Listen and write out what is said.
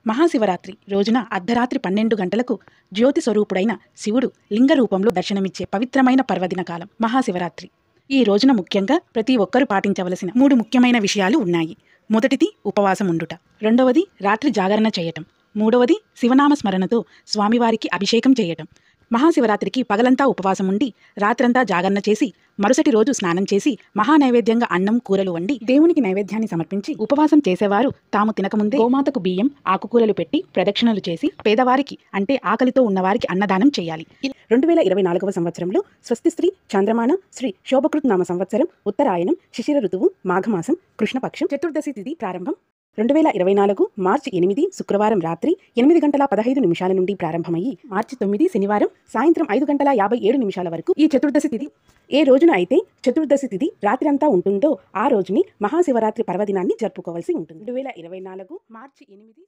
మహాశివరాత్రి రోజున అర్ధరాత్రి 12 గంటలకు జ్యోతి స్వరూపుడైన శివుడు లింగ రూపంలో దర్శనమిచ్చే పవిత్రమైన పర్వదిన కాలం మహాశివరాత్రి. ఈ రోజున ముఖ్యంగా ప్రతి ఒక్కరూ పాటించవలసిన 3 ముఖ్యమైన విషయాలు ఉన్నాయి. మొదటిది ఉపవాసం ఉండుట, రెండవది రాత్రి జాగరణ చేయటం, మూడవది శివనామ స్మరణతో స్వామివారికి అభిషేకం చేయటం. మహాశివరాత్రికి పగలంతా ఉపవాసం ఉండి రాత్రంతా జాగరణ చేసి మరుసటి రోజు స్నానం చేసి మహానైవేద్యంగా అన్నం కూరలు వండి దేవునికి నైవేద్యాన్ని సమర్పించి ఉపవాసం చేసేవారు తాము తినకముందే గోమాతకు బియ్యం ఆకుకూరలు పెట్టి ప్రదక్షిణలు చేసి పేదవారికి అంటే ఆకలితో ఉన్నవారికి అన్నదానం చేయాలి. 2024వ సంవత్సరంలో స్వస్తిశ్రీ చాంద్రమాన శ్రీ శోభకృత్ నామ సంవత్సరం ఉత్తరాయణం శిశిర ఋతువు మాఘమాసం కృష్ణపక్షం చతుర్దశి తిథి ప్రారంభం. 2024 మార్చి 8 శుక్రవారం రాత్రి 8:15 నుండి ప్రారంభమయ్యి మార్చి 9 శనివారం సాయంత్రం 5:57 వరకు ఈ చతుర్దశి తిథి. ఏ రోజున అయితే చతుర్దశి తిథి రాత్రి అంతా ఉంటుందో ఆ రోజుని మహాశివరాత్రి పర్వదినాన్ని జరుపుకోవాల్సి ఉంటుంది. 2024 మార్చి 8